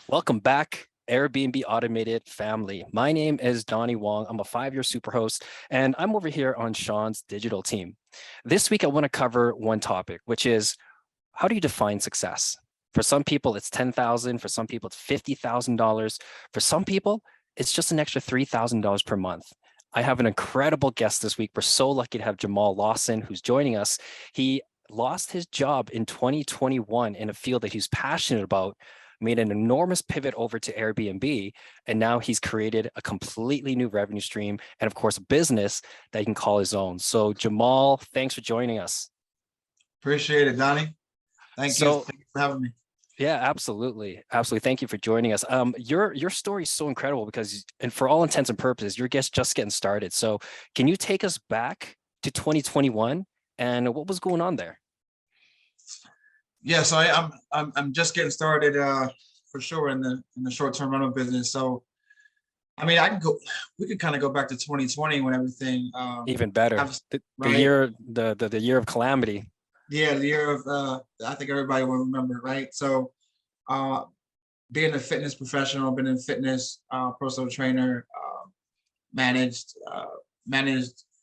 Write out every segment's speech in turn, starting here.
Welcome back, Airbnb Automated family. My name is Donnie Wong. I'm a 5-year superhost, and I'm over here on Sean's digital team. This week, I want to cover one topic, which is how do you define success? For some people, it's $10,000. For some people, it's $50,000. For some people, it's just an extra $3,000 per month. I have an incredible guest this week. We're so lucky to have Jamaal Lawson, who's joining us. He lost his job in 2021 in a field that he's passionate about, made an enormous pivot over to Airbnb, and now he's created a completely new revenue stream and, of course, a business that he can call his own. So, Jamaal, thanks for joining us. Appreciate it, Donnie. Thank you for having me. Yeah, absolutely. Absolutely. Thank you for joining us. Your story is so incredible because, and for all intents and purposes, you're just getting started. So can you take us back to 2021 and what was going on there? Yeah, so I'm just getting started for sure in the short-term rental business. So I mean, we could kind of go back to 2020 when everything even better. The year of calamity. Yeah, the year of I think everybody will remember, right? So being a fitness professional, been in fitness, personal trainer, managed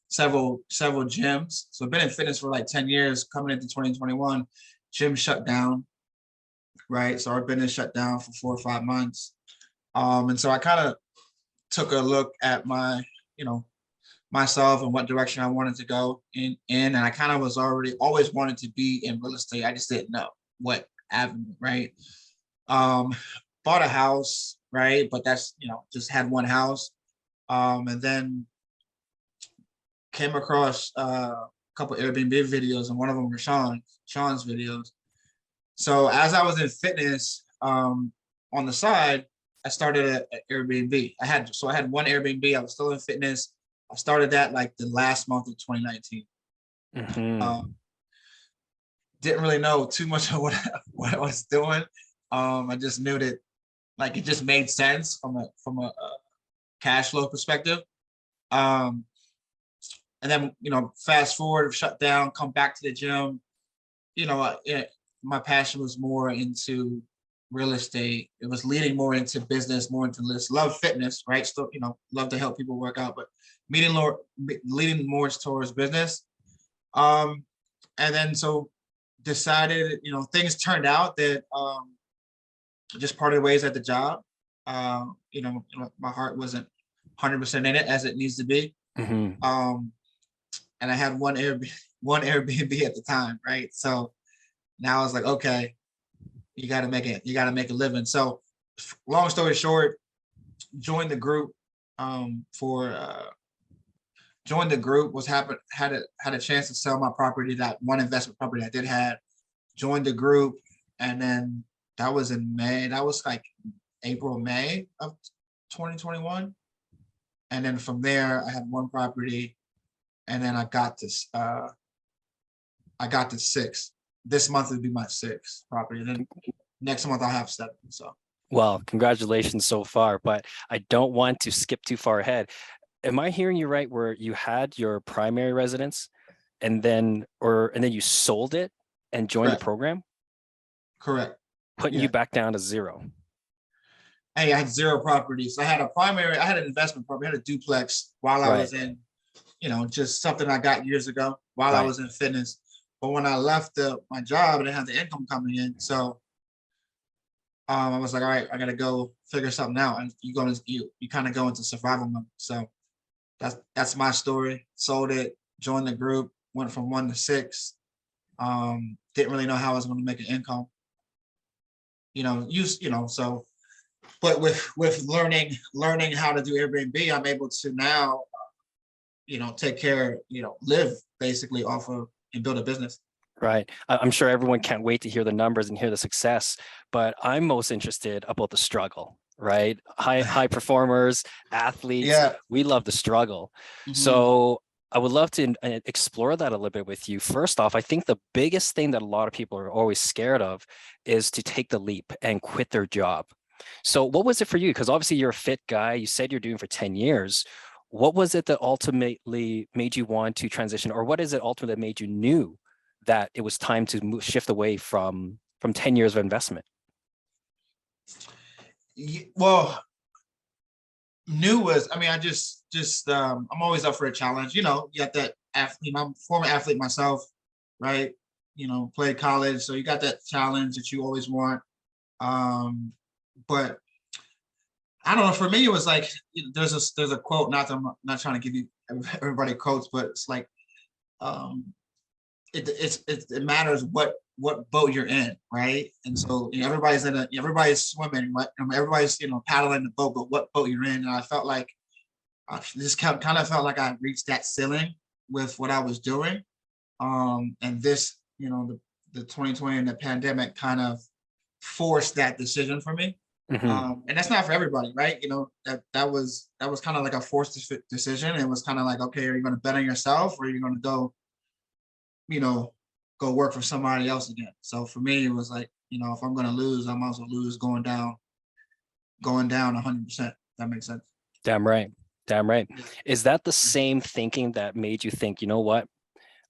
several gyms. So I've been in fitness for like 10 years. Coming into 2021, gym shut down, right? So our business shut down for 4 or 5 months. And so I kind of took a look at myself and what direction I wanted to go in. And I kind of was always wanted to be in real estate. I just didn't know what avenue, right? Bought a house, right? But that's, just had one house. And then came across a couple Airbnb videos, and one of them were Sean's videos. So as I was in fitness, on the side, I started an Airbnb. I had one Airbnb. I was still in fitness. I started that like the last month of 2019. Didn't really know too much of what I was doing. I just knew that like it just made sense from a cash flow perspective. And then fast forward, shut down, come back to the gym. My passion was more into real estate. It was leading more into business, more into list. Love fitness, right? Still, love to help people work out, but leading more towards business. And then so decided, things turned out that just parted ways at the job. My heart wasn't 100% in it as it needs to be. And I had one Airbnb at the time, right? So now I was like, okay, you got to make a living. So long story short, joined the group had a chance to sell my property, that one investment property I did have, joined the group. And then that was in May. That was like April, May of 2021. And then from there, I had one property, and then I got to 6. This month would be my 6th property. And then next month I'll have 7. So, well, congratulations so far, but I don't want to skip too far ahead. Am I hearing you right where you had your primary residence and then you sold it and joined the program? Correct. Putting you back down to 0. Hey, I had 0 properties. I had an investment property, I had a duplex while I was in, just something I got years ago while I was in fitness. But when I left my job, I didn't have the income coming in. So I was like, all right, I got to go figure something out. And you kind of go into survival mode. So that's my story. Sold it, joined the group, went from 1 to 6. Didn't really know how I was going to make an income. So, but with learning how to do Airbnb, I'm able to now, take care, live basically off of and build a business. Right. I'm sure everyone can't wait to hear the numbers and hear the success, but I'm most interested about the struggle, right? High performers, athletes, we love the struggle. So I would love to explore that a little bit with you. First off, I think the biggest thing that a lot of people are always scared of is to take the leap and quit their job. So what was it for you? Because obviously you're a fit guy. You said you're doing for 10 years. What was it that ultimately made you want to transition, or what is it ultimately that made you knew that it was time to shift away from 10 years of investment? Well, new was, I mean, I'm always up for a challenge. You know, you got that athlete, I'm a former athlete myself, right? You know, played college, so you got that challenge that you always want. But I don't know. For me, it was like there's a quote. Not that I'm not trying to give you everybody quotes, but it's like um, it matters what boat you're in, right? And so you know, everybody's swimming, right? Everybody's paddling the boat, but what boat you're in? And I felt like I just kind of felt like I reached that ceiling with what I was doing, and this the 2020 and the pandemic kind of forced that decision for me. Hmm. And that's not for everybody, right? You know, that was kind of like a forced decision. It was kind of like, okay, are you going to bet on yourself, or are you going to you know, go work for somebody else again? So for me, it was like, if I'm going to lose, I might as well lose going down 100%. That makes sense. Damn right. Damn right. Yeah. Is that the same thinking that made you think, you know what,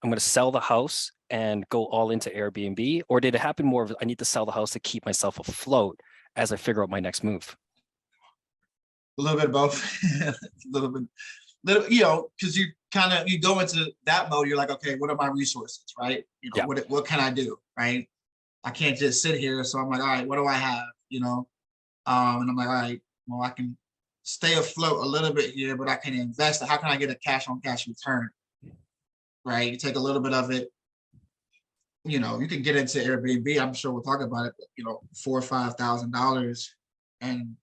I'm going to sell the house and go all into Airbnb? Or did it happen more of I need to sell the house to keep myself afloat as I figure out my next move? A little bit of both. A little bit, because you go into that mode. You're like, okay, what are my resources, right? Yeah. What can I do, right? I can't just sit here. So I'm like, all right, what do I have? And I'm like, all right, well, I can stay afloat a little bit here, but I can invest. How can I get a cash on cash return? Right? You take a little bit of it. You can get into Airbnb. I'm sure we'll talk about it. But, $4,000 or $5,000, and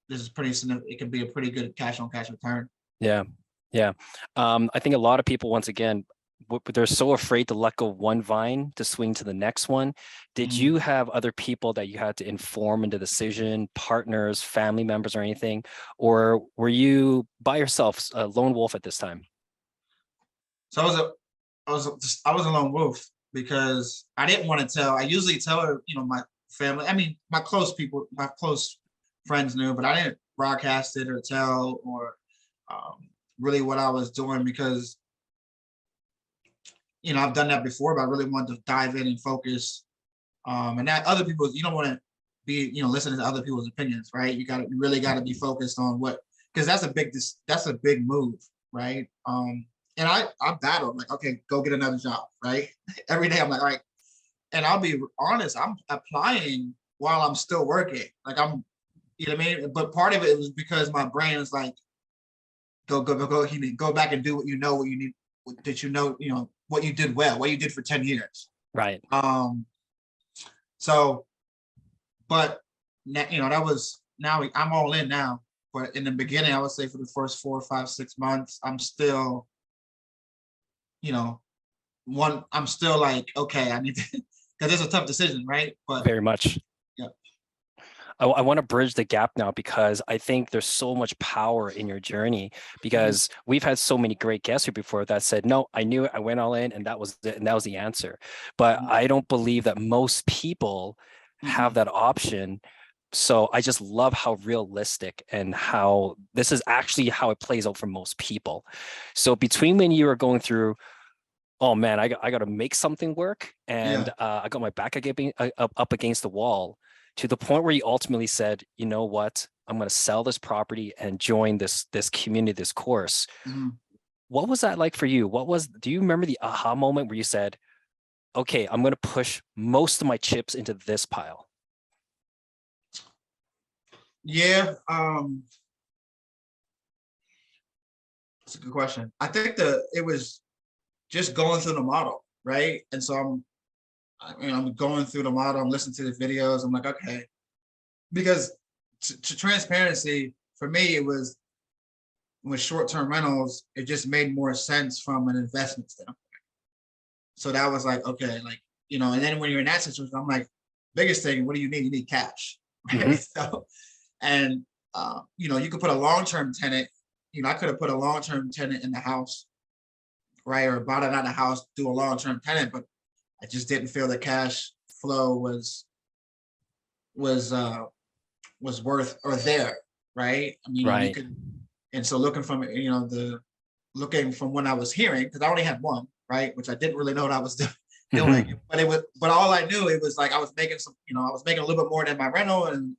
this is pretty significant. It can be a pretty good cash on cash return. Yeah. Yeah. I think a lot of people, once again, they're so afraid to let go of one vine to swing to the next one. Did Mhm. you have other people that you had to inform in the decision, partners, family members, or anything? Or were you by yourself, a lone wolf at this time? So I was a lone wolf because I didn't want to tell. I usually tell her, my family. I mean, my close people, my close friends knew, but I didn't broadcast it or tell or really what I was doing because I've done that before, but I really wanted to dive in and focus. And that other people, you don't want to be, listening to other people's opinions, right? You really got to be focused on because that's a big move, right? And I battled like, okay, go get another job, right? Every day I'm like, all right. And I'll be honest, I'm applying while I'm still working. Like you know what I mean? But part of it was because my brain is like, go back and do what you need, that what you did well, what you did for 10 years. Right. So, but that was, now I'm all in now. But in the beginning, I would say for the first 4, 5, 6 months, I'm still, I'm still like, okay, I need to, because it's a tough decision, right? But Very much. yeah. I want to bridge the gap now because I think there's so much power in your journey, because we've had so many great guests here before that said, no, I knew it, I went all in, and that was it, and that was the answer. But I don't believe that most people have that option. So I just love how realistic and how this is actually how it plays out for most people. So between when you were going through, oh man, I got to make something work, and Yeah. I got my back up against the wall, to the point where you ultimately said, you know what, I'm going to sell this property and join this community, this course. Mhm. What was that like for you? Do you remember the aha moment where you said, okay, I'm going to push most of my chips into this pile? Yeah. That's a good question. I think it was just going through the model, right? And so I'm going through the model. I'm listening to the videos. I'm like, okay, because to transparency for me, it was with short-term rentals. It just made more sense from an investment standpoint. So that was like, okay, like and then when you're in that situation, I'm like, biggest thing, what do you need? You need cash, right? So, and you could put a long-term tenant. I could have put a long-term tenant in the house, right, or bought it out of the house, do a long-term tenant, but I just didn't feel the cash flow was worth or there, right? I mean, you Right. could, and so looking from looking from when I was hearing, because I only had one, right, which I didn't really know what I was doing. doing it. But all I knew, it was like I was making some, I was making a little bit more than my rental, and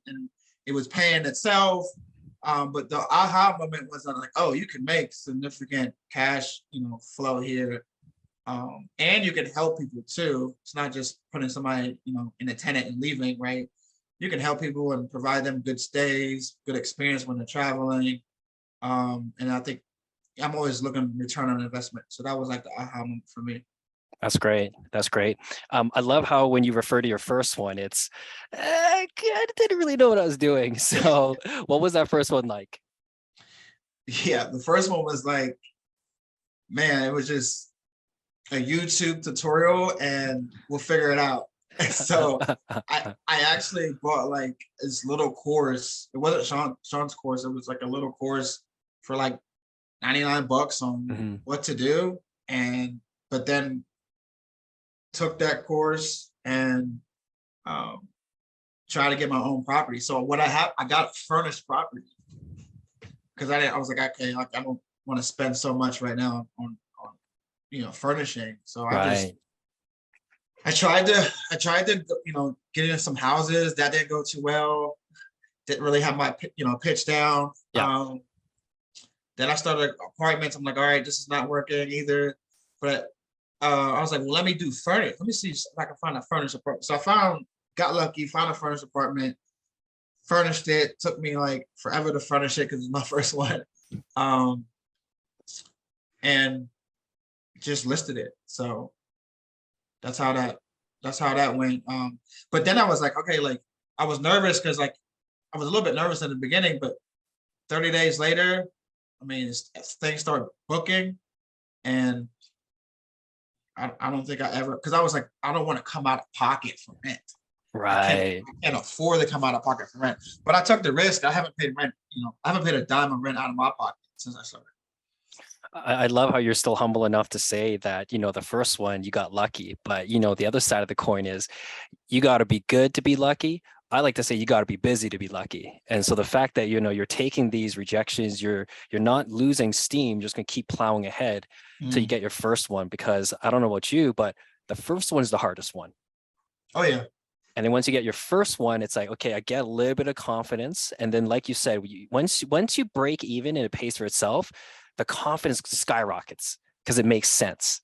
it was paying itself. But the aha moment was like, oh, you can make significant cash, flow here. And you can help people too. It's not just putting somebody, in a tenant and leaving, right? You can help people and provide them good stays, good experience when they're traveling. And I think I'm always looking return on investment. So that was like the aha moment for me. That's great. That's great. I love how when you refer to your first one, it's I didn't really know what I was doing. So what was that first one like? Yeah, the first one was like, man, it was just a YouTube tutorial and we'll figure it out. So I actually bought like this little course. It wasn't Sean's course. It was like a little course for like 99 bucks on what to do. But then took that course and try to get my own property. So what I got furnished property because I was like, okay, like I don't want to spend so much right now on furnishing. So Right. I tried to get into some houses that didn't go too well. Didn't really have my pitch down. Yeah. Then I started apartments. I'm like, all right, this is not working either. But I was like, well, let me do furnish. Let me see if I can find a furnished apartment. So got lucky, found a furnished apartment, furnished it. Took me like forever to furnish it because it's my first one. And just listed it. So that's how that went. But then I was like, okay, like I was nervous because like I was a little bit nervous in the beginning, but 30 days later, I mean, things start booking, and I don't think I ever, because I was like, I don't want to come out of pocket for rent. Right. I can't afford to come out of pocket for rent. But I took the risk. I haven't paid rent. I haven't paid a dime of rent out of my pocket since I started. I love how you're still humble enough to say that, the first one you got lucky, but the other side of the coin is you got to be good to be lucky. I like to say you got to be busy to be lucky. And so the fact that, you're taking these rejections, you're not losing steam, just going to keep plowing ahead till you get your first one, because I don't know about you, but the first one is the hardest one. Oh yeah. And then once you get your first one, it's like, okay, I get a little bit of confidence. And then, like you said, once you break even and it pays for itself, the confidence skyrockets because it makes sense.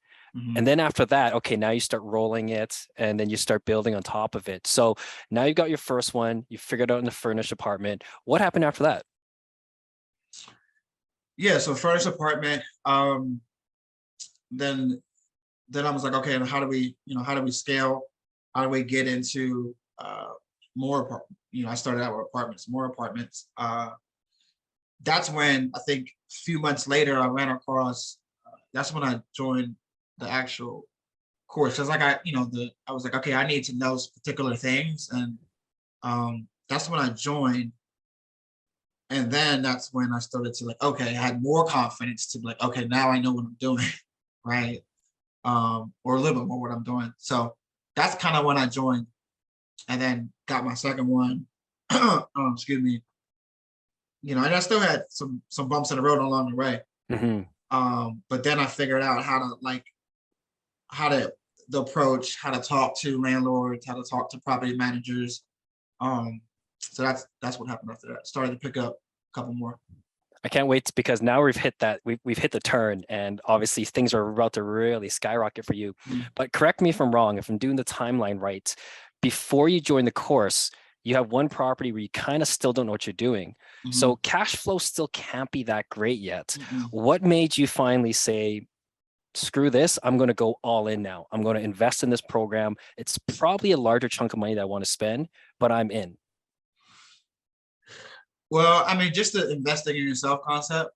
And then after that, okay, now you start rolling it and then you start building on top of it. So now you've got your first one, you figured out in the furnished apartment. What happened after that? Yeah, so furnished apartment. Then I was like, okay, and how do we scale? How do we get into more apartments? I started out with more apartments. That's when I think a few months later I ran across. That's when I joined the actual course. Cause like I was like, okay, I need to know particular things, and that's when I joined. And then that's when I started to like, okay, I had more confidence to be like, okay, now I know what I'm doing, right? Or a little bit more what I'm doing. So that's kind of when I joined, and then got my second one. Excuse me. And I still had some bumps in the road along the way. But then I figured out how to the approach, how to talk to landlords, how to talk to property managers. So that's what happened after that. Started to pick up a couple more. I can't wait because now we've hit the turn, and obviously things are about to really skyrocket for you. But correct me if I'm wrong, if I'm doing the timeline right, before you join the course, you have one property where you kind of still don't know what you're doing. So cash flow still can't be that great yet. What made you finally say, screw this, I'm going to go all in now. I'm going to invest in this program. It's probably a larger chunk of money that I want to spend, but I'm in. Well, I mean, just the investing in yourself concept,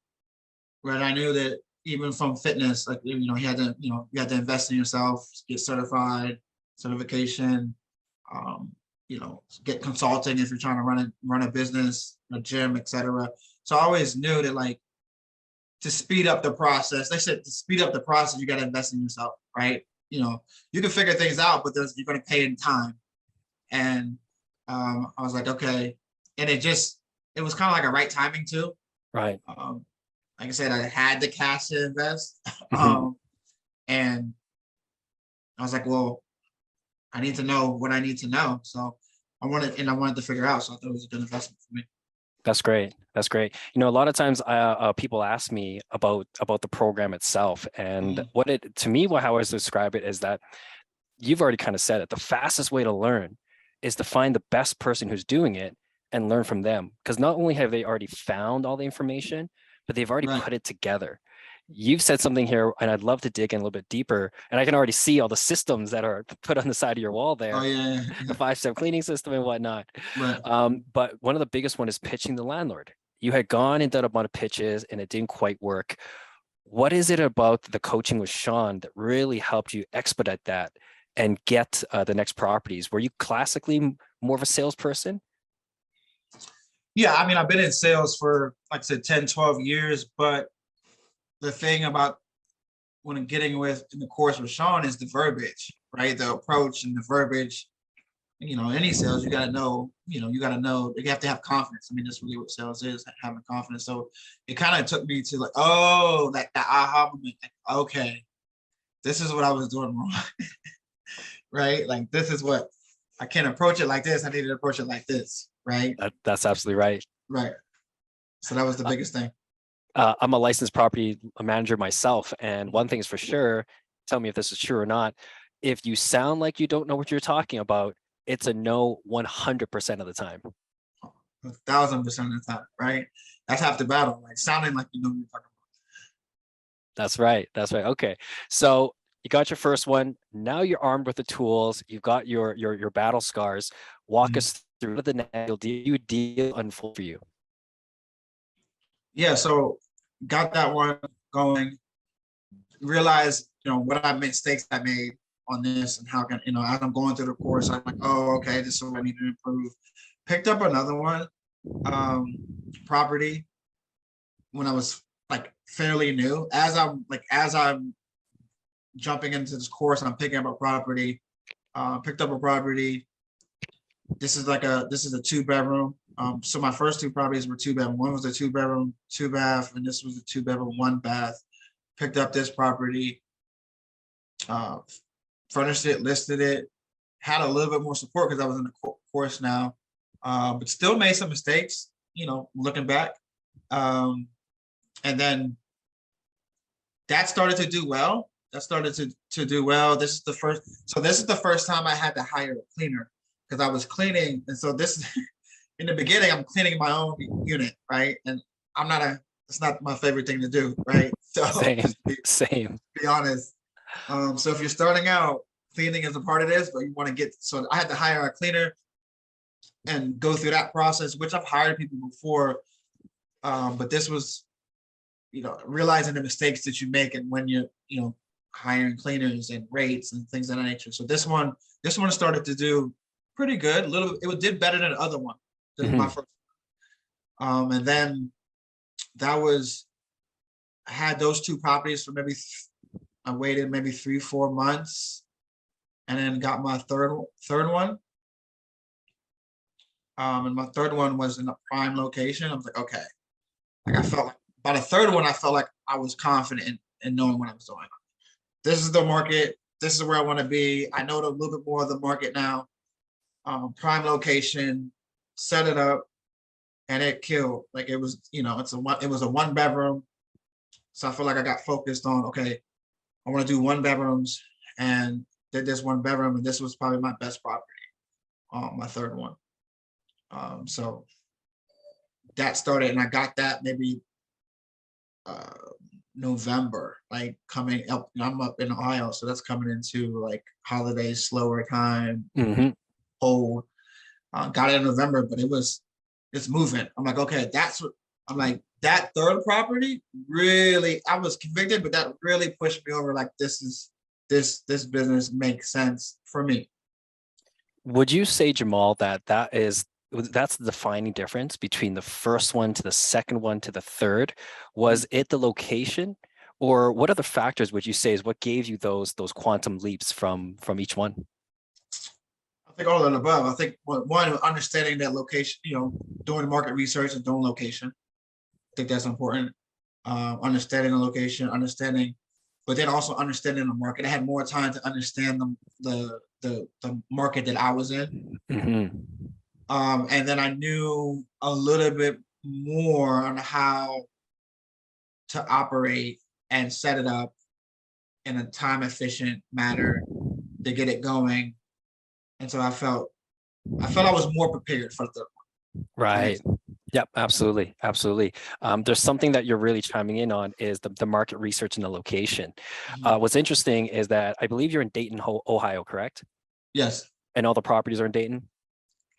right? I knew that even from fitness, like, you had to invest in yourself, get certification, get consulting if you're trying to run a business, a gym, etc. So I always knew that, like, to speed up the process, they said to speed up the process, you got to invest in yourself, right? You can figure things out, but you're going to pay in time. And I was like, okay. And it was kind of like a right timing too. Right. Like I said, I had the cash to invest. And I was like, well, I need to know what I need to know. So I wanted to figure out. So I thought it was a good investment for me. That's great. That's great. You know, a lot of times people ask me about the program itself, and Mhm. what it to me, how I describe it is that you've already kind of said it. The fastest way to learn is to find the best person who's doing it and learn from them. Because not only have they already found all the information, but they've already Right. put it together. You've said something here, and I'd love to dig in a little bit deeper. And I can already see all the systems that are put on the side of your wall Oh there, yeah. the 5-step cleaning system and whatnot. Right. But one of the biggest one is pitching the landlord. You had gone and done a bunch of pitches and it didn't quite work. What is it about the coaching with Sean that really helped you expedite that and get the next properties? Were you classically more of a salesperson? Yeah. I mean, I've been in sales for, like I said, 10, 12 years. But the thing about when I'm getting with in the course with Sean is the verbiage, right? The approach and the verbiage. You know, any sales, you got to know, you have to have confidence. I mean, that's really what sales is, having confidence. So it kind of took me to like, oh, that aha moment. Like, okay, this is what I was doing wrong, right? Like, this is what I can't approach it like this. I need to approach it like this, right? That's absolutely right. Right. So that was the Uh, biggest thing. I'm a licensed property manager myself, and one thing is for sure, tell me if this is true or not. If you sound like you don't know what you're talking about, it's a no 100% of the time. 1,000% of the time, right? That's half the battle. Like sounding like you know what you're talking That's right. That's right. Okay. So you got your first one. Now you're armed with the tools. You've got your battle scars. about. Walk us through the next deal unfold for you. Yeah. So got that one going. Realize what mistakes I made on this and how can as I'm going through the course I'm like, oh, okay, this is what I need to improve. Picked up another one, property, when I was like fairly new. As I'm jumping into this course, I'm picking up a property. Picked up a property. This is a 2-bedroom. So my first two properties were 2-bedroom. One was a 2-bedroom, 2-bath, and this was a 2-bedroom, 1-bath. Picked up this property, furnished it, listed it, had a little bit more support because I was in the course now, but still made some mistakes, looking back. And then that started to do well. To do well. This is the first time I had to hire a cleaner because I was cleaning. And so this, in the beginning, I'm cleaning my own unit, right? And it's not my favorite thing to do, right? So Same. be honest. So if you're starting out, cleaning is a part of this, but you want to so I had to hire a cleaner and go through that process, which I've hired people before. But this was, realizing the mistakes that you make and when you're, hiring cleaners and rates and things of that nature. So this one started to do pretty good. It did better than the other one. This was my first. And then I had those two properties for I waited maybe 3-4 months and then got my third one. And my third one was in a prime location. I was like, okay. Like I felt like by the third one, I felt like I was confident in knowing what I was doing. This is the market. This is where I want to be. I know a little bit more of the market now. Prime location, set it up, and it killed. Like it was, it was a 1-bedroom. So I feel like I got focused on, okay, I want to do 1-bedrooms and did this 1-bedroom, and this was probably my best property, my third one. So that started, and I got that maybe November, like coming up. I'm up in Ohio, so that's coming into like holidays, slower time, cold. Got it in November, but it's moving. I'm like, okay, I'm like, that third property really, I was convicted, but that really pushed me over. Like this business makes sense for me. Would you say, Jamaal, that's the defining difference between the first one to the second one to the third? Was it the location, or what other factors would you say is what gave you those quantum leaps from each one? I think all of the above. I think one, understanding that location, doing market research and doing location. I think that's important. Understanding the location, but then also understanding the market. I had more time to understand the the market that I was in. Mm-hmm. And then I knew a little bit more on how to operate and set it up in a time efficient manner to get it going. And so I felt I was more prepared for the Right. Yep, absolutely. Absolutely. There's something that you're really chiming in on is the market research and the location. Mhm. What's interesting is that I believe you're in Dayton, Ohio, correct? Yes, And all the properties are in Dayton?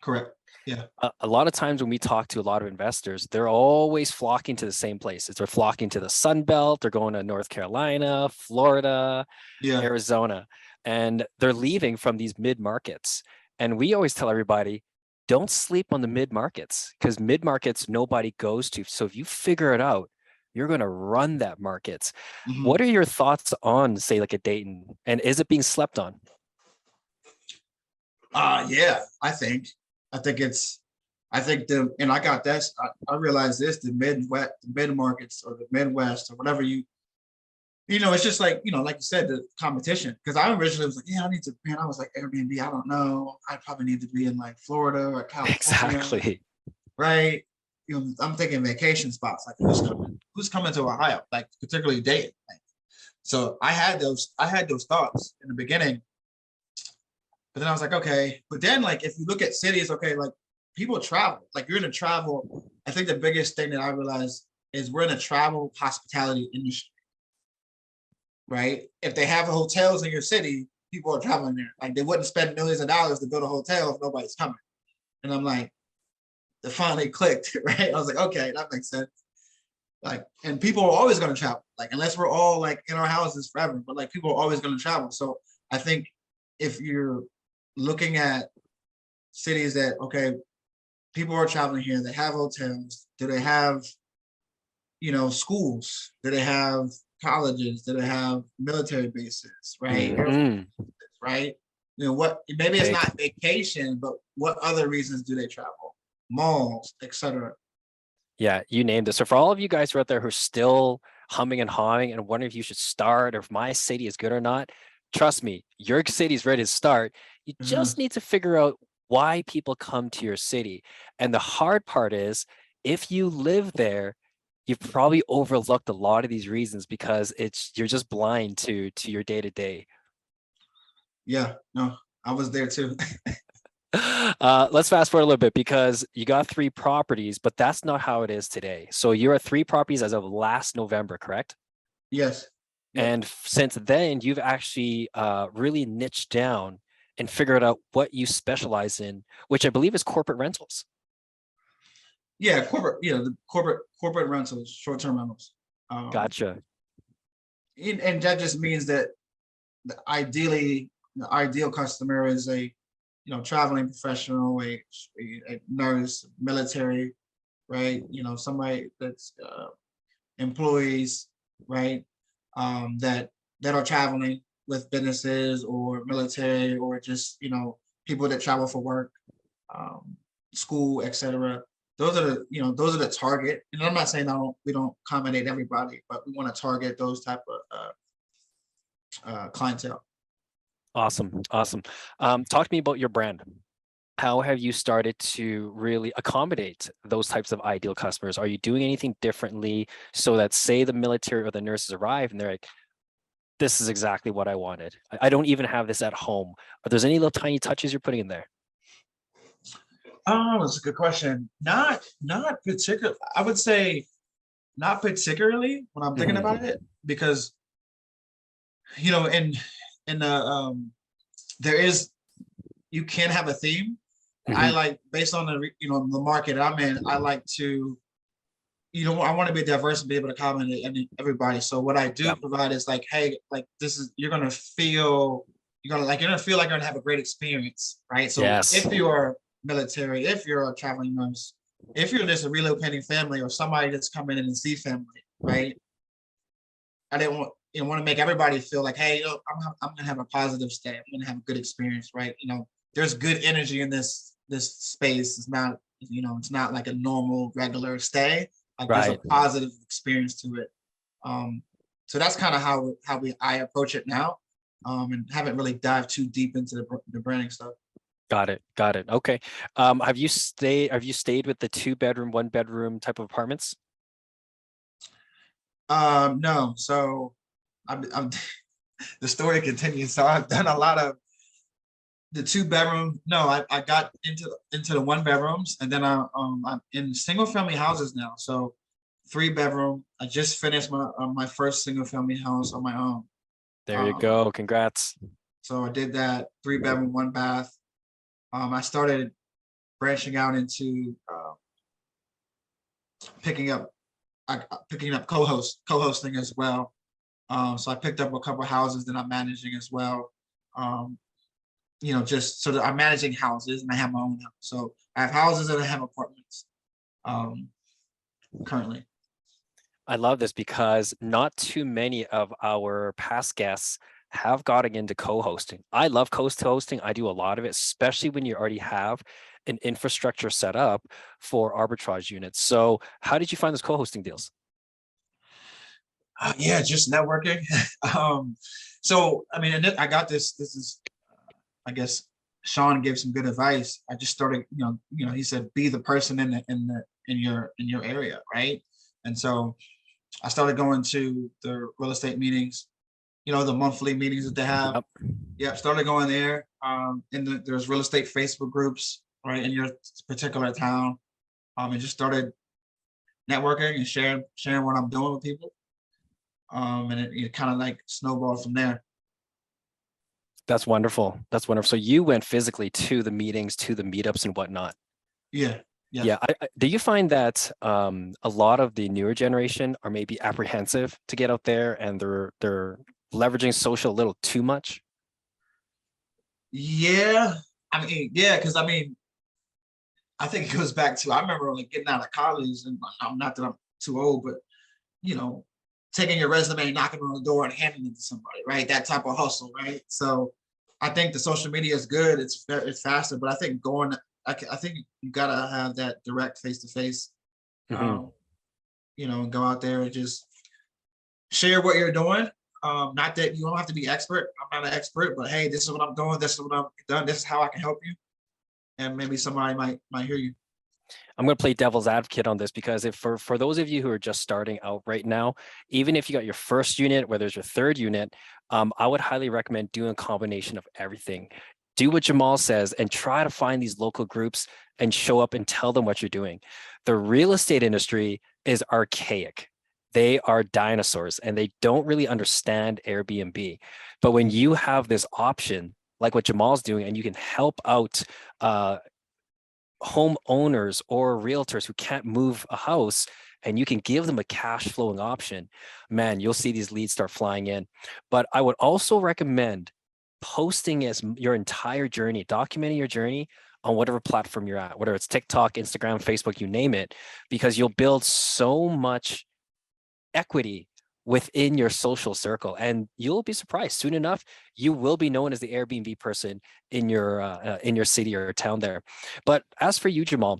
correct. Yeah. A lot of times when we talk to a lot of investors, they're always flocking to the same places. They're flocking to the Sun Belt. They're going to North Carolina, Florida, Yeah. Arizona, and they're leaving from these mid markets. And we always tell everybody, don't sleep on the mid markets because mid markets nobody goes to. So if you figure it out, you're going to run that markets. Mhm. What are your thoughts on, say, like a Dayton, and is it being slept on? Yeah, I think it's I think the and I got that I realized this the mid markets or the Midwest or whatever it's just like like you said the competition because I originally was like I need to man I was like Airbnb I don't know I probably need to be in like Florida or California, Exactly. right? I'm thinking vacation spots like who's coming to Ohio like particularly Dayton like, so I had those thoughts in the beginning. But then I was like, okay. But then, like, if you look at cities, okay, like people travel. Like you're in a travel. I think the biggest thing that I realized is we're in a travel hospitality industry, right? If they have hotels in your city, people are traveling there. Like they wouldn't spend millions of dollars to build a hotel if nobody's coming. And I'm like, it finally clicked, right? I was like, okay, that makes sense. Like, and people are always going to travel. Like, unless we're all like in our houses forever, but like people are always going to travel. So I think if you're looking at cities that okay, people are traveling here, they have hotels, do they have schools, do they have colleges, do they have military bases, right? Hmm. Right, what maybe it's Big. not vacation, but what other reasons do they travel? Malls, etc. Yeah, you named it. So for all of you guys who are out there who are still humming and hawing and wondering if you should start or if my city is good or not, trust me, your city is ready to start. You just need to figure out why people come to your city. And the hard part is if you live there, you've probably overlooked a lot of these reasons because you're just blind to your day to day. Yeah, no, I was there too. Let's fast forward a little bit because you got 3 properties, but that's not how it is today. So you're at 3 properties as of last November, correct? Yes. Yep. And since then, you've actually really niched down and figured out what you specialize in, which I believe is corporate rentals. Yeah, the corporate rentals, short-term rentals. Um, Gotcha. and that just means that the ideal customer is a traveling professional, a nurse, military, right? Somebody that's employees, right? That are traveling with businesses or military or just people that travel for work, um, school, etc. Those are the target. And I'm not saying we don't accommodate everybody, but we want to target those type of clientele. Awesome. Awesome. Talk to me about your brand. How have you started to really accommodate those types of ideal customers? Are you doing anything differently so that, say, the military or the nurses arrive and they're like, this is exactly what I wanted. I don't even have this at home. Are there any little tiny touches you're putting in there? Oh, that's a good question. Not particular. I would say not particularly when I'm thinking about Mhm. it, because in the there is you can have a theme. I Mhm. like based on the market I'm in. I like to I want to be diverse and be able to accommodate everybody. So what I do Yep. provide is like, hey, like this is you're gonna feel like you're gonna have a great experience, right? So Yes. if you're military, if you're a traveling nurse, if you're just a relocating family or somebody that's coming in and see family, right? I didn't want to make everybody feel like, hey, I'm gonna have a positive stay. I'm gonna have a good experience, right? There's good energy in this space. It's not like a normal regular stay. Like there's a Right. positive experience to it. Um, so that's kind of how I approach it now. and haven't really dived too deep into the branding stuff. Got it. Got it. Okay. Have you stayed with the 2-bedroom, 1-bedroom type of apartments? No. So I'm the story continues. So I've done a lot of the 2-bedroom. No, I got into the 1-bedrooms, and then I'm in single family houses now. So 3-bedroom. I just finished my first single family house on my own. There you go. Congrats. So I did that 3-bedroom, 1-bath. I started branching out into picking up co-hosting as well. So I picked up a couple of houses that I'm managing as well. Just so that I'm managing houses and I have my own house. So I have houses and I have apartments currently. I love this because not too many of our past guests have gotten into co-hosting. I love co-hosting. I do a lot of it, especially when you already have an infrastructure set up for arbitrage units. So how did you find those co-hosting deals? Yeah, just networking. So I mean, and I got this. This is, I guess, Sean gave some good advice. I just started, he said, be the person in your area, right? And so I started going to the real estate meetings, the monthly meetings that they have. Yep. Yeah, started going there. There's real estate Facebook groups, right, in your particular town. And just started networking and sharing what I'm doing with people. And it kind of like snowballed from there. That's wonderful. That's wonderful. So you went physically to the meetings, to the meetups and whatnot. Yeah. Yeah. Yeah. Do you find that a lot of the newer generation are maybe apprehensive to get out there and they're leveraging social a little too much? Yeah. I mean, yeah, because I mean, I think it goes back to, I remember like getting out of college, and I'm not that I'm too old, but taking your resume, knocking on the door and handing it to somebody, right? That type of hustle, right? So I think the social media is good. It's faster, but I think I think you gotta have that direct face to face, and go out there and just share what you're doing. Not that you don't have to be expert. I'm not an expert, but hey, this is what I'm doing. This is what I've done. This is how I can help you, and maybe somebody might hear you. I'm going to play devil's advocate on this because if for those of you who are just starting out right now, even if you got your first unit, whether it's your third unit, I would highly recommend doing a combination of everything. Do what Jamaal says and try to find these local groups and show up and tell them what you're doing. The real estate industry is archaic. They are dinosaurs and they don't really understand Airbnb. But when you have this option, like what Jamaal's doing, and you can help out homeowners or realtors who can't move a house, and you can give them a cash flowing option, man, you'll see these leads start flying in. But I would also recommend posting as your entire journey, documenting your journey on whatever platform you're at, whether it's TikTok, Instagram, Facebook, you name it, because you'll build so much equity within your social circle, and you'll be surprised. Soon enough, you will be known as the Airbnb person in your city or town there. But as for you, Jamaal,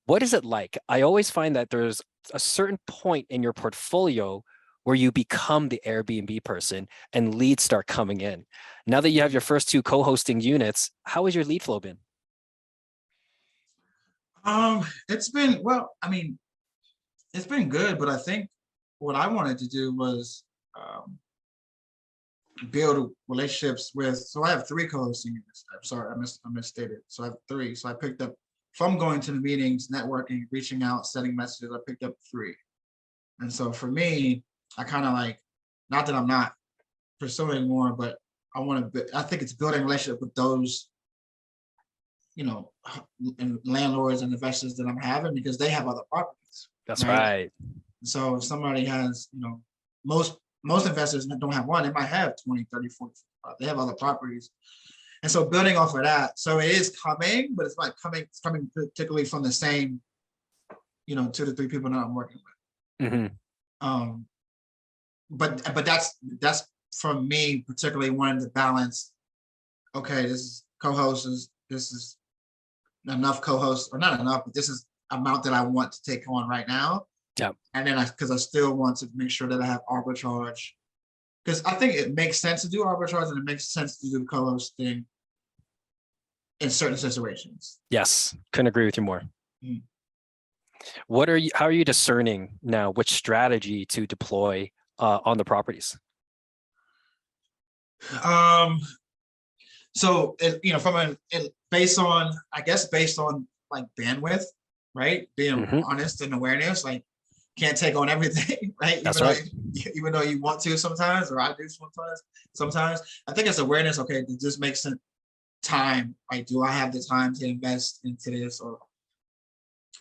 what is it like? I always find that there's a certain point in your portfolio where you become the Airbnb person and leads start coming in. Now that you have your first 2 co-hosting units, how has your lead flow been? It's been, well, I mean, it's been good, but I think what I wanted to do was build relationships with. So I have 3 co-hosting units. I'm sorry, I misstated. So I have 3. So I picked up, from going to the meetings, networking, reaching out, sending messages, I picked up 3. And so for me, I kind of like, not that I'm not pursuing more, but I think it's building relationship with those, and landlords and investors that I'm having, because they have other properties. That's right. So if somebody has, most investors don't have one, they might have 20, 30, 40, they have other properties. And so building off of that, so it is coming, but it's coming particularly from the same, 2 to 3 people that I'm working with. Mm-hmm. But that's from me particularly wanting to balance. Okay, this is co-hosts. This is enough co-hosts, or not enough, but this is amount that I want to take on right now. Yeah. And then because I still want to make sure that I have arbitrage, because I think it makes sense to do arbitrage and it makes sense to do co-hosting in certain situations. Yes, couldn't agree with you more. Mm. How are you discerning now which strategy to deploy on the properties? So based on, I guess, based on like bandwidth, right? Being honest and awareness, like can't take on everything, right? That's right. Even though you want to sometimes, or I do sometimes. I think it's awareness. Okay, it just makes sense. Time, like, do I have the time to invest into this, or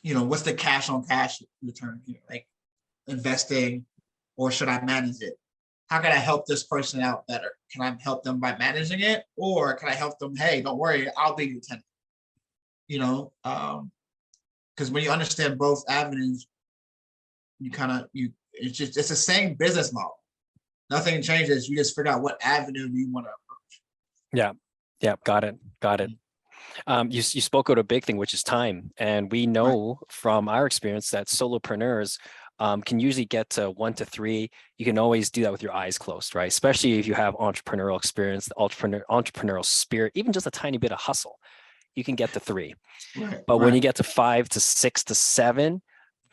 what's the cash on cash return here? Like investing, or should I manage it? How can I help this person out better? Can I help them by managing it, or can I help them? Hey, don't worry, I'll be your tenant. Because when you understand both avenues, it's the same business model. Nothing changes. You just figure out what avenue you want to approach. Yeah, got it. You spoke out a big thing, which is time, and we know from our experience that solopreneurs can usually get to 1 to 3. You can always do that with your eyes closed, right? Especially if you have entrepreneurial experience, the entrepreneurial spirit, even just a tiny bit of hustle, you can get to 3. But when you get to 5 to 6 to 7,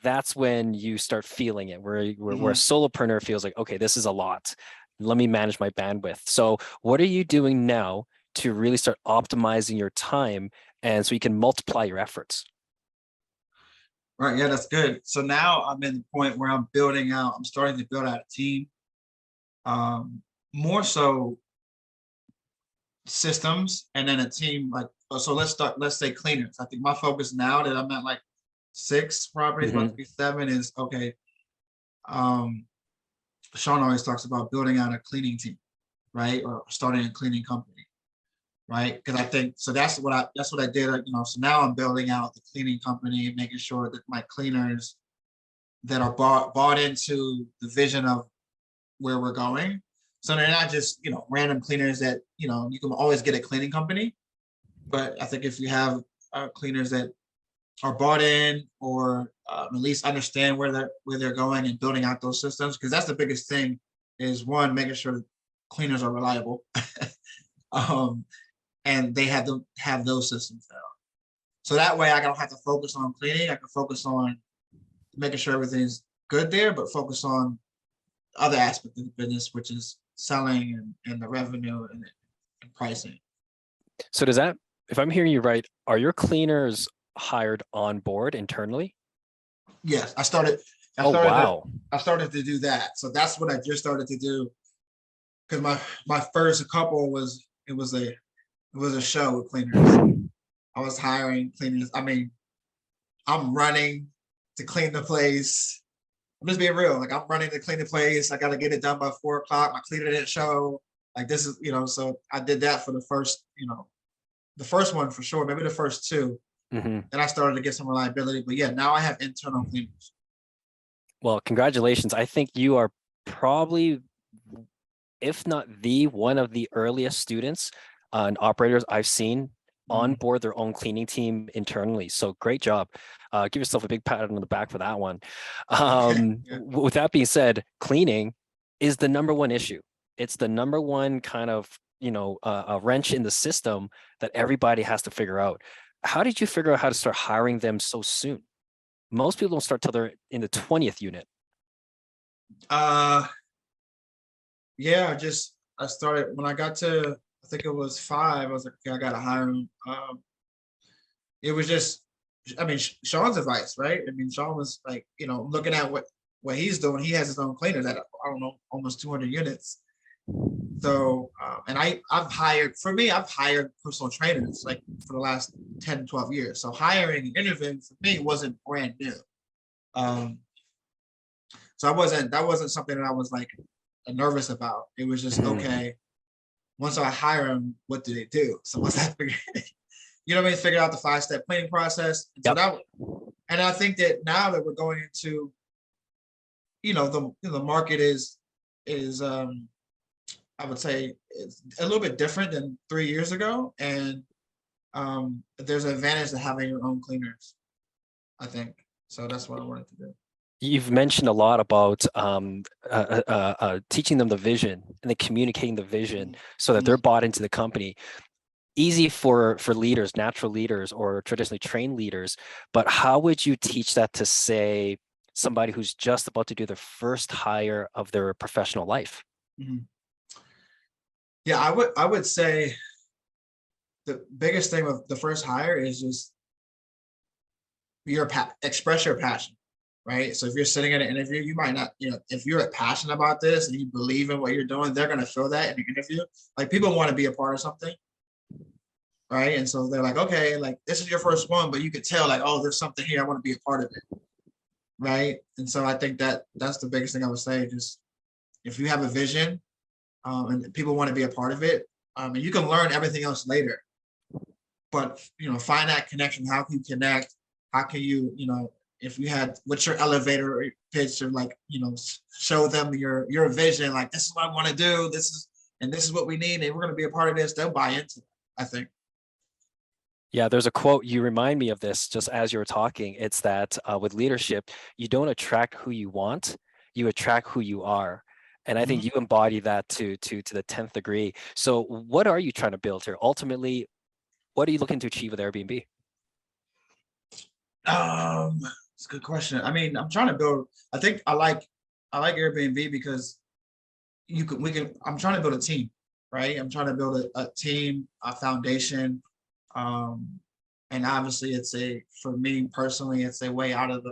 that's when you start feeling it, where a solopreneur feels like, okay, this is a lot. Let me manage my bandwidth. So what are you doing now to really start optimizing your time, and so you can multiply your efforts? Right. Yeah, that's good. So now I'm in the point where I'm starting to build out a team. More so systems, and then a team like, so let's say cleaners. I think my focus now that I'm at like 6 properties, about to be 7, is okay. Sean always talks about building out a cleaning team, right? Or starting a cleaning company. Right, because I think so. That's what I did. So now I'm building out the cleaning company, making sure that my cleaners that are bought into the vision of where we're going. So they're not just random cleaners that you can always get a cleaning company, but I think if you have cleaners that are bought in, or at least understand where they're going, and building out those systems, because that's the biggest thing. Is one, making sure that cleaners are reliable. And they have to have those systems now. So that way I don't have to focus on cleaning. I can focus on making sure everything's good there, but focus on other aspects of the business, which is selling and the revenue and pricing. So does that, if I'm hearing you right, are your cleaners hired on board internally? Yes, I started to do that. So that's what I just started to do. Because my first couple was a show with cleaners. I was hiring cleaners. I mean, I'm running to clean the place. I'm just being real. Like, I'm running to clean the place. I got to get it done by 4 o'clock. My cleaner didn't show. Like, this is, so I did that for the first one for sure, maybe the first 2. Then I started to get some reliability. But yeah, now I have internal cleaners. Well, congratulations. I think you are probably, if not one of the earliest students and operators I've seen on board their own cleaning team internally. So great job. Give yourself a big pat on the back for that one. With that being said, cleaning is the #1 issue. It's the #1 kind of, a wrench in the system that everybody has to figure out. How did you figure out how to start hiring them so soon? Most people don't start till they're in the 20th unit. Yeah, I started when I got to, I think it was 5. I was like, okay, I gotta hire him. It was just, I mean, Sean's advice, right? I mean, Sean was like, looking at what he's doing. He has his own cleaners at, I don't know, almost 200 units. So, and I've hired personal trainers like for the last 10, 12 years. So hiring and interviewing for me wasn't brand new. So that wasn't something that I was like nervous about. It was just, okay, once I hire them, what do they do? So once I figure, figure out the 5-step cleaning process. And so and I think that now that we're going into, the market is I would say it's a little bit different than 3 years ago. And there's an advantage to having your own cleaners, I think. So that's what I wanted to do. You've mentioned a lot about teaching them the vision and then communicating the vision so that they're bought into the company. Easy for leaders, natural leaders, or traditionally trained leaders, but how would you teach that to, say, somebody who's just about to do their first hire of their professional life? Mhm. Yeah, I would say the biggest thing of the first hire is just express your passion, right? So if you're sitting in an interview, you might not, if you're passionate about this and you believe in what you're doing, they're gonna feel that in the interview. Like, people want to be a part of something, right? And so they're like, okay, like, this is your first one, but you could tell, like, oh, there's something here, I want to be a part of it, right? And so I think that that's the biggest thing I would say. Just, if you have a vision, and people want to be a part of it, and you can learn everything else later, but find that connection. How can you connect? How can you, if you had, what's your elevator pitch, or, like, show them your vision, like, this is what I want to do, this is what we need, and we're going to be a part of this. They'll buy into it, I think. Yeah, there's a quote, you remind me of this just as you were talking. It's that with leadership, you don't attract who you want, you attract who you are. And I think Mhm. you embody that to the 10th degree. So what are you trying to build here? Ultimately, what are you looking to achieve with Airbnb? It's a good question. I mean, I'm trying to build. I think I like Airbnb because I'm trying to build a team, right? I'm trying to build a team, a foundation. Um, and obviously for me personally, it's a way out of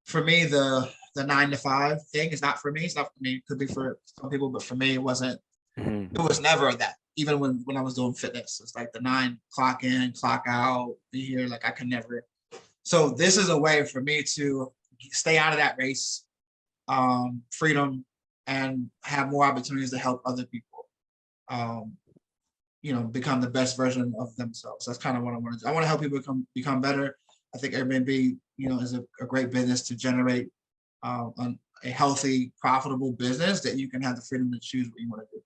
for me, the 9 to 5 thing is not for me. It's not for me. It could be for some people, but for me, it wasn't. Mhm. It was never that. Even when I was doing fitness, it's like the 9 clock in, clock out, be here. Like, I could never. So this is a way for me to stay out of that race, freedom, and have more opportunities to help other people, um, become the best version of themselves. That's kind of what I want to do. I want to help people become better. I think Airbnb, is a great business to generate a healthy, profitable business that you can have the freedom to choose what you want to do.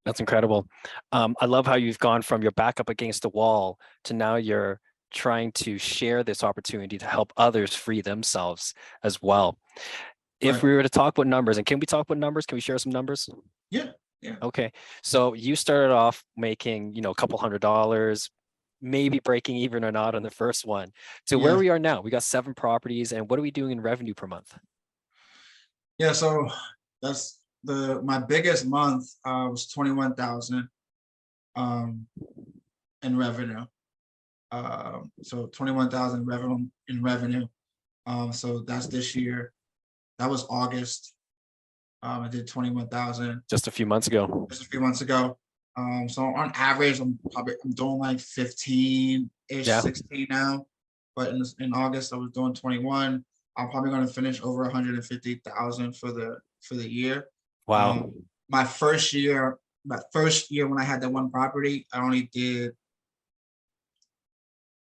That's incredible. I love how you've gone from your back up against the wall to now you're trying to share this opportunity to help others free themselves as well. If Right. we were to talk about numbers, and can we talk about numbers? Can we share some numbers? Yeah. Yeah. Okay. So you started off making, a couple $100, maybe breaking even or not on the first one, to where Yeah. we are now. We got 7 properties, and what are we doing in revenue per month? Yeah. So that's my biggest month was 21,000 um, in revenue. So 21,000 revenue in revenue. So that's this year. That was August. I did 21,000 Just a few months ago. just a few months ago. So on average, I'm doing like 15-ish, Yeah. 16 now. But in August, I was doing 21. I'm probably going to finish over 150,000 for the year. Wow. Um, my first year when I had that one property, I only did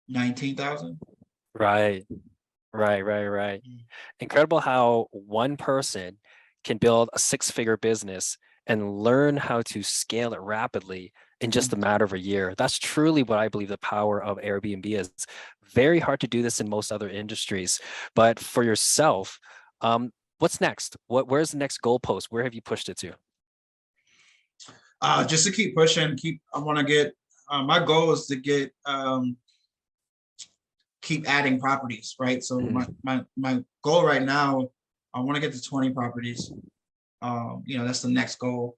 19,000. Right. Right. Incredible how one person can build a 6-figure business and learn how to scale it rapidly in just a matter of a year. That's truly what I believe the power of Airbnb is. Very hard to do this in most other industries, but for yourself, what's next? Where's the next goalpost? Where have you pushed it to? Just to keep pushing, I want to get. My goal is to keep adding properties, right? So Mhm. my goal right now, I want to get to 20 properties. That's the next goal.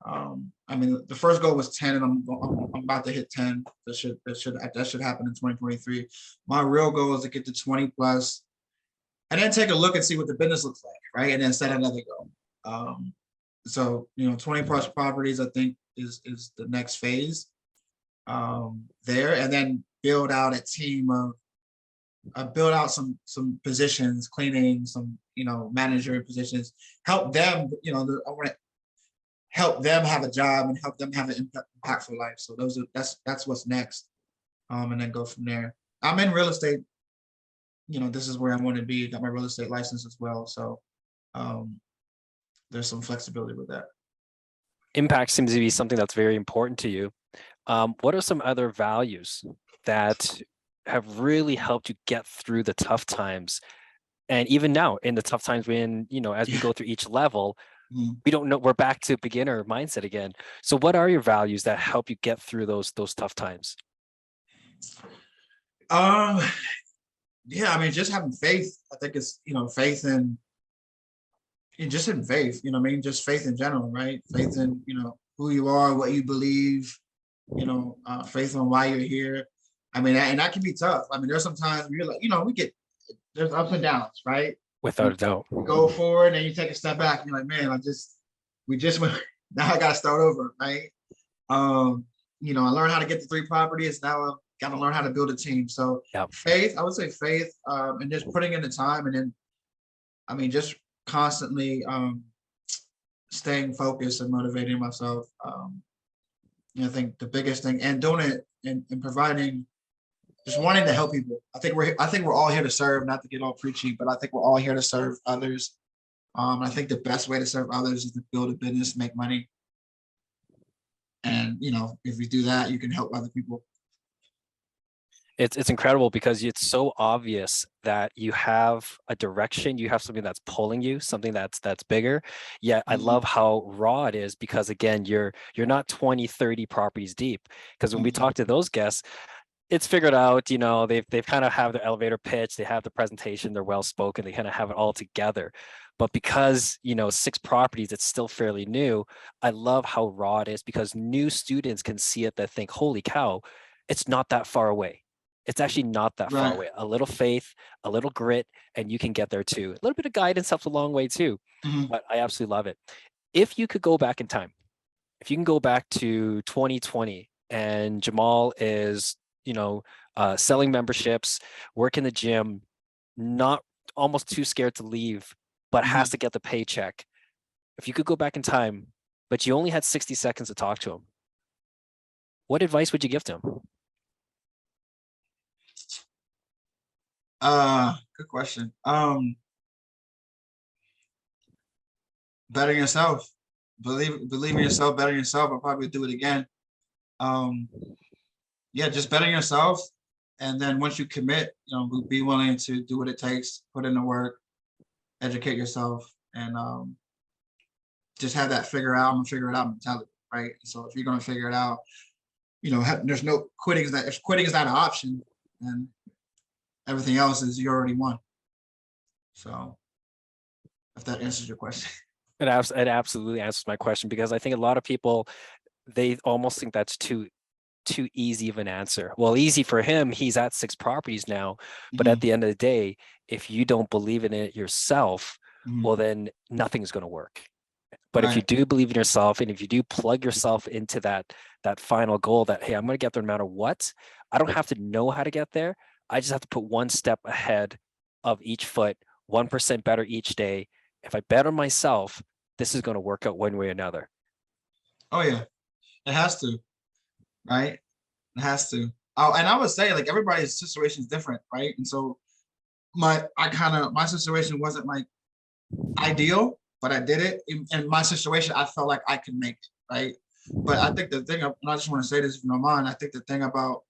I mean, the first goal was 10, and I'm about to hit 10. That should happen in 2023. My real goal is to get to 20 plus, and then take a look and see what the business looks like, right? And then set another goal. So 20 plus properties, I think, is the next phase there, and then build out some positions, cleaning, some manager positions, help them. I want to help them have a job and help them have an impactful life. So that's what's next, and then go from there. I'm in real estate. This is where I want to be. Got my real estate license as well, so um, there's some flexibility with that. Impact seems to be something that's very important to you. What are some other values that have really helped you get through the tough times And even now in the tough times when, as we Yeah. go through each level, Mhm. we don't know, we're back to beginner mindset again. So what are your values that help you get through those tough times? Um, yeah, I mean, just having faith. I think it's, faith and just in faith, you know what I mean? Just faith in general, right? Faith in, who you are, what you believe, faith on why you're here. I mean, and that can be tough. I mean, there's sometimes you're like, there's ups and downs, right? Without You a doubt. go forward and you take a step back. And you're like, man, we just went, now I got to start over, right? Um, I learned how to get the 3 properties. Now I've got to learn how to build a team. So Yep. faith, I would say faith, and just putting in the time, and then, I mean, just constantly staying focused and motivating myself. I think the biggest thing, and doing it and providing, just wanting to help people. I think we're all here to serve, not to get all preachy, but I think we're all here to serve others. I think the best way to serve others is to build a business, make money. And if you do that, you can help other people. It's incredible because it's so obvious that you have a direction, you have something that's pulling you, something that's bigger. Yet I Mhm, love how raw it is because again, you're not 20, 30 properties deep. Because when we mhm. talk to those guests, it's figured out, they've kind of have their elevator pitch, they have the presentation, they're well spoken, they kind of have it all together. But because, 6 properties, it's still fairly new. I love how raw it is because new students can see it that think, holy cow, it's not that far away. It's actually not that far Right. away. A little faith, a little grit, and you can get there too. A little bit of guidance helps a long way too. Mhm. But I absolutely love it. If you could go back in time, if you can go back to 2020 and Jamaal is, selling memberships, work in the gym, not almost too scared to leave, but has Mhm. to get the paycheck. If you could go back in time, but you only had 60 seconds to talk to him, what advice would you give to him? Good question. Better yourself. Believe in yourself, better yourself. I'll probably do it again. Um, yeah, just better yourself. And then once you commit, be willing to do what it takes, put in the work, educate yourself, and just have that I'm gonna figure it out mentality, right? So if you're gonna figure it out, there's no quitting. If quitting is not an option, then everything else is you already won. So if that answers your question. It absolutely answers my question because I think a lot of people, they almost think that's too easy of an answer. Well, easy for him, he's at 6 properties now, but at Mhm, the end of the day, if you don't believe in it yourself, mhm. well, then nothing's going to work. But if you Right. do believe in yourself and if you do plug yourself into that final goal that, hey, I'm going to get there no matter what, I don't have to know how to get there. I just have to put one step ahead of each foot, 1% better each day. If I bet on myself, this is going to work out one way or another. Oh yeah, it has to, right? It has to. Oh, and I would say like everybody's situation is different, right? And so my situation wasn't like ideal, but I did it. In my situation, I felt like I could make it, right? But I think the thing, and I just want to say this if you don't mind, I think the thing about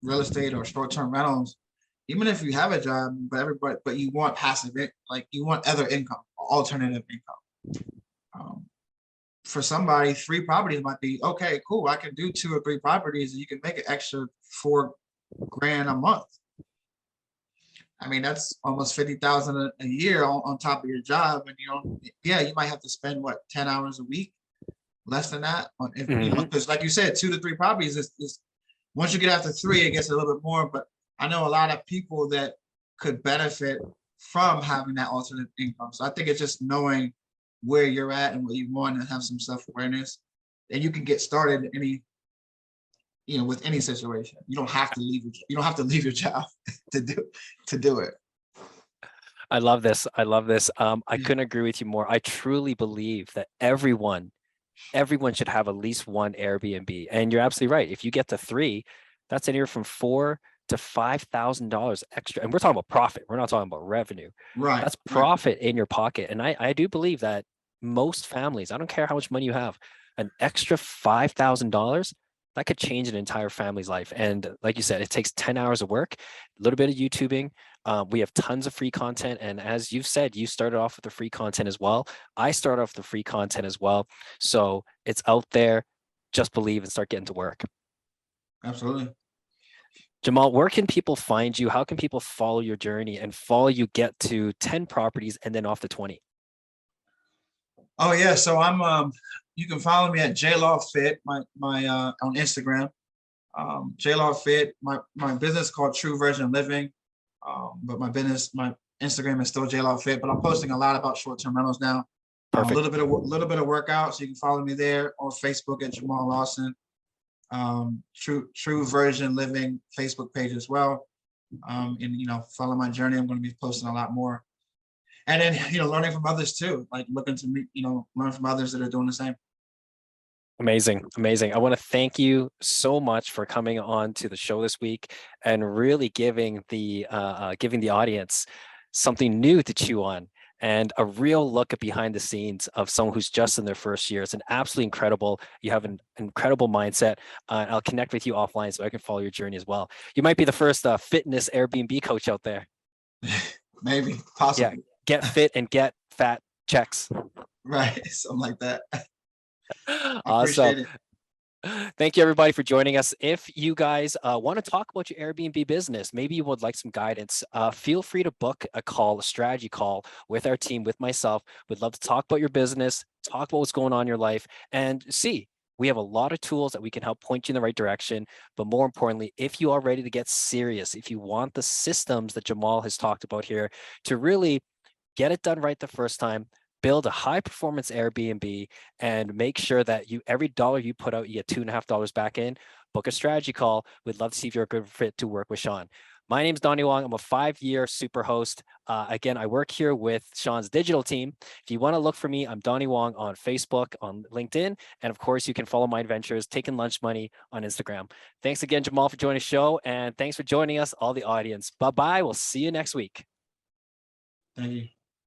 real estate or short-term rentals, even if you have a job, but you want passive, like you want other income, alternative income. Um, for somebody, 3 properties might be okay, cool. I can do 2 or 3 properties, and you can make an extra 4 grand a month. I mean, that's almost 50,000 a year on top of your job. And yeah, you might have to spend what 10 hours a week, less than that. On if Mhm. because like you said, 2 to 3 properties is once you get after 3, it gets a little bit more. But I know a lot of people that could benefit from having that alternate income. So I think it's just knowing where you're at and what you want and have some self-awareness. And you can get started any with any situation. You don't have to leave your job to do to do it. I love this. I love this. I Yeah. couldn't agree with you more. I truly believe that everyone should have at least one Airbnb. And you're absolutely right. If you get to 3, that's anywhere from $4,000 to $5,000 extra. And we're talking about profit. We're not talking about revenue. Right, That's right. profit in your pocket. And I do believe that most families, I don't care how much money you have, an extra $5,000 that could change an entire family's life. And like you said, it takes 10 hours of work, a little bit of YouTubing, We have tons of free content. And as you've said, you started off with the free content as well. I started off with the free content as well. So it's out there. Just believe and start getting to work. Absolutely. Jamaal, where can people find you? How can people follow your journey and follow you get to 10 properties and then off to 20? Oh yeah, so I'm you can follow me at JLawFit, my on Instagram. JLawFit, my business called True Version Living. But my Instagram is still JLawFit, but I'm posting a lot about short-term rentals now. A Perfect. little bit of workout, so you can follow me there on Facebook at Jamaal Lawson. True Version Living Facebook page as well. And follow my journey. I'm going to be posting a lot more. And then learning from others too, like looking to meet, learn from others that are doing the same. Amazing. Amazing. I want to thank you so much for coming on to the show this week and really giving the audience something new to chew on and a real look at behind the scenes of someone who's just in their first year. It's an absolutely incredible. You have an incredible mindset. I'll connect with you offline so I can follow your journey as well. You might be the first fitness Airbnb coach out there. Maybe, possibly. Yeah, get fit and get fat checks. Right, something like that. Awesome. Thank you, everybody, for joining us. If you guys want to talk about your Airbnb business, maybe you would like some guidance, feel free to book a strategy call with our team, with myself. We'd love to talk about your business, talk about what's going on in your life, and see. We have a lot of tools that we can help point you in the right direction. But more importantly, if you are ready to get serious, if you want the systems that Jamaal has talked about here to really get it done right the first time, build a high performance Airbnb and make sure that every dollar you put out, you get $2.50 back in, book a strategy call. We'd love to see if you're a good fit to work with Sean. My name is Donnie Wong. I'm a 5-year super host. Again, I work here with Sean's digital team. If you want to look for me, I'm Donnie Wong on Facebook, on LinkedIn. And of course, you can follow my adventures, Taking Lunch Money on Instagram. Thanks again, Jamaal, for joining the show. And thanks for joining us, all the audience. Bye-bye. We'll see you next week. Thank you.